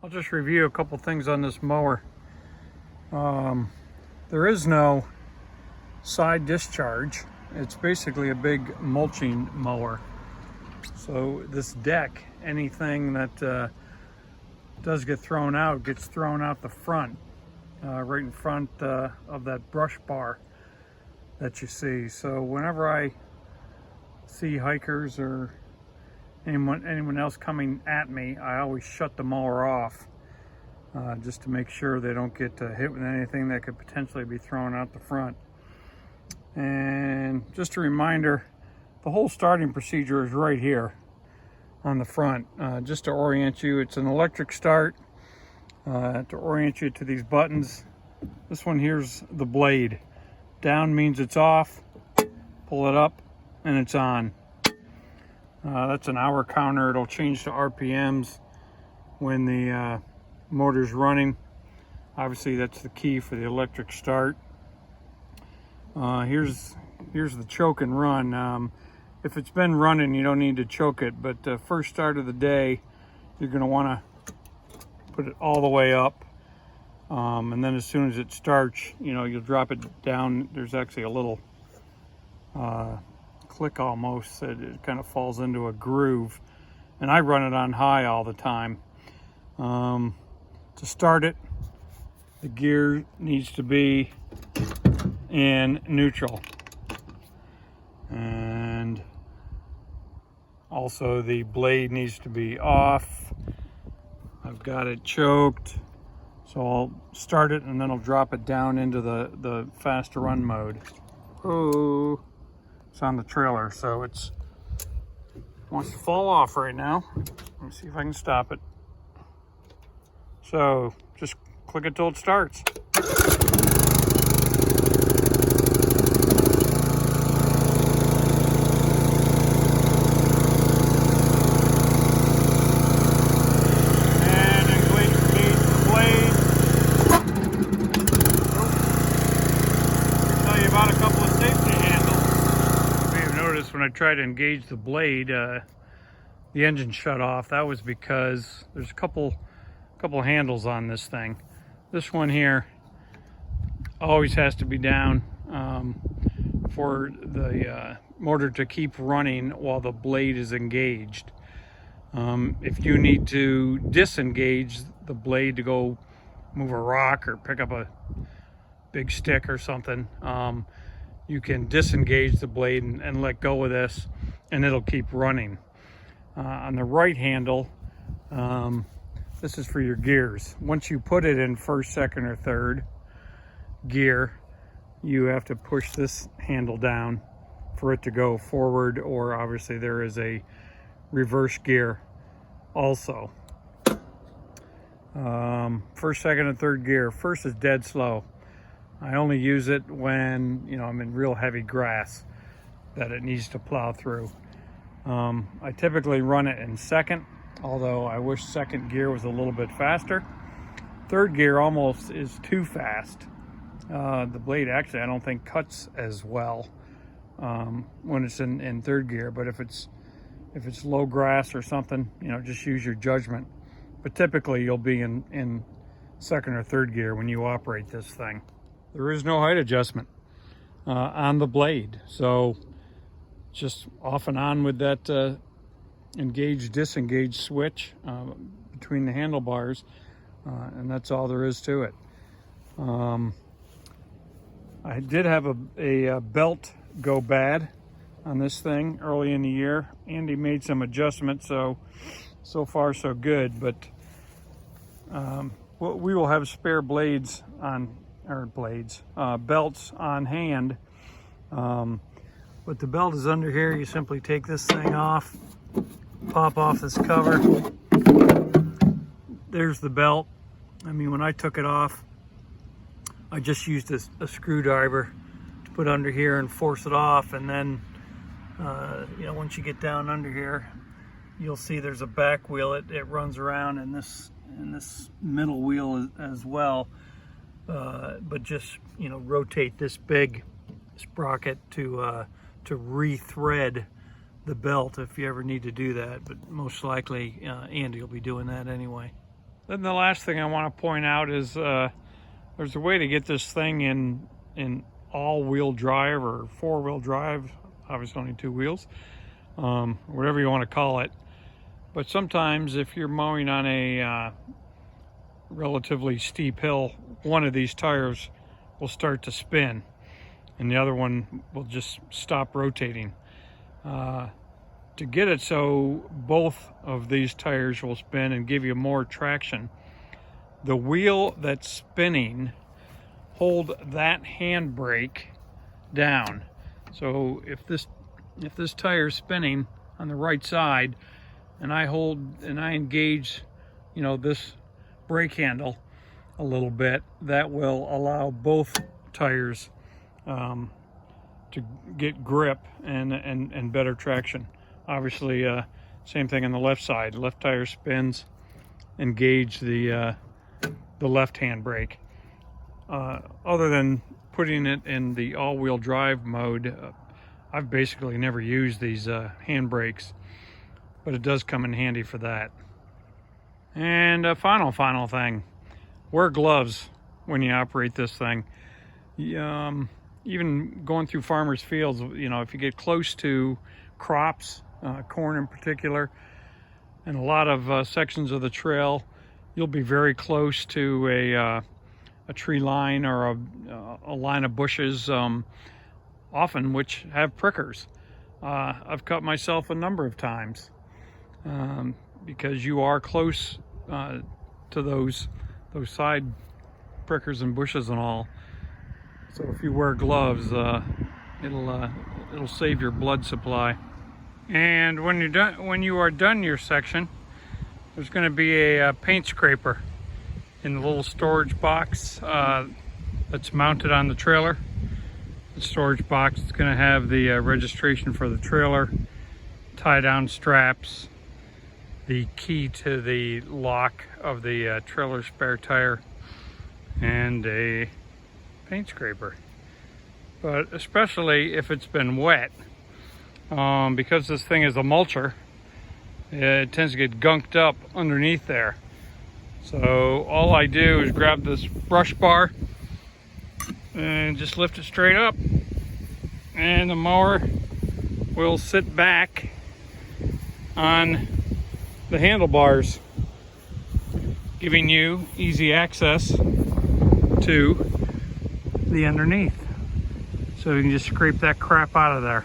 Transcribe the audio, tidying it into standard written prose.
I'll just review a couple things on this mower. There is no side discharge. It's basically a big mulching mower. So this deck, anything that does get thrown out, gets thrown out the front, right in front of that brush bar that you see. So whenever I see hikers or anyone else coming at me, I always shut the mower off just to make sure they don't get hit with anything that could potentially be thrown out the front. And just a reminder, the whole starting procedure is right here on the front. Just to orient you, it's an electric start. To orient you to these buttons, this one here's the blade. Down means it's off, pull it up and it's on. That's an hour counter. It'll change to RPMs when the motor's running. Obviously that's the key for the electric start. Here's the choke and run. If it's been running, you don't need to choke it, but first start of the day, you're going to want to put it all the way up, and then as soon as it starts, you'll drop it down. There's actually a little click almost that it kind of falls into a groove, and I run it on high all the time. To start it, the gear needs to be in neutral, and also the blade needs to be off. I've got it choked, so I'll start it and then I'll drop it down into the fast run mode. Oh, it's on the trailer, so it wants to fall off right now. Let me see if I can stop it. So just click it till it starts. When I tried to engage the blade, the engine shut off. That was because there's a couple handles on this thing. This one here always has to be down for the motor to keep running while the blade is engaged. If you need to disengage the blade to go move a rock or pick up a big stick or something, you can disengage the blade and let go of this, and it'll keep running. On the right handle, this is for your gears. Once you put it in first, second, or third gear, you have to push this handle down for it to go forward, or obviously there is a reverse gear also. First, second, and third gear. First is dead slow. I only use it when, I'm in real heavy grass that it needs to plow through. I typically run it in second, although I wish second gear was a little bit faster. Third gear almost is too fast. The blade actually, I don't think, cuts as well when it's in third gear, but if it's low grass or something, just use your judgment. But typically you'll be in second or third gear when you operate this thing. There is no height adjustment on the blade, so just off and on with that engage disengage switch between the handlebars, and that's all there is to it. I did have a belt go bad on this thing early in the year. Andy made some adjustments, so far so good, but we will have spare belts on hand, but the belt is under here. You simply take this thing off, pop off this cover. There's the belt. I mean, when I took it off, I just used a screwdriver to put under here and force it off, and then once you get down under here, you'll see there's a back wheel. It runs around in this middle wheel as well. But just rotate this big sprocket to rethread the belt if you ever need to do that. But most likely Andy will be doing that anyway. Then the last thing I want to point out is there's a way to get this thing in all-wheel drive or four-wheel drive, obviously only two wheels, whatever you want to call it. But sometimes if you're mowing on a relatively steep hill, one of these tires will start to spin and the other one will just stop rotating. To get it so both of these tires will spin and give you more traction, the wheel that's spinning hold that handbrake down. So if this tire is spinning on the right side and I engage, you know, this brake handle a little bit, that will allow both tires to get grip and better traction. Obviously, same thing on the left side. Left tire spins, engage the left hand brake. Other than putting it in the all-wheel drive mode, I've basically never used these hand brakes, but it does come in handy for that. And a final thing, wear gloves when you operate this thing. Even going through farmers' fields, you know, if you get close to crops, corn in particular, and a lot of sections of the trail, you'll be very close to a tree line or a line of bushes, often which have prickers. I've cut myself a number of times because you are close to those side prickers and bushes and all. So if you wear gloves, it'll save your blood supply. And when you are done your section, there's going to be a paint scraper in the little storage box that's mounted on the trailer. The storage box is going to have the registration for the trailer, tie-down straps, the key to the lock of the trailer spare tire, and a paint scraper. But especially if it's been wet, because this thing is a mulcher, it tends to get gunked up underneath there. So all I do is grab this brush bar and just lift it straight up, and the mower will sit back on the handlebars, giving you easy access to the underneath. So you can just scrape that crap out of there.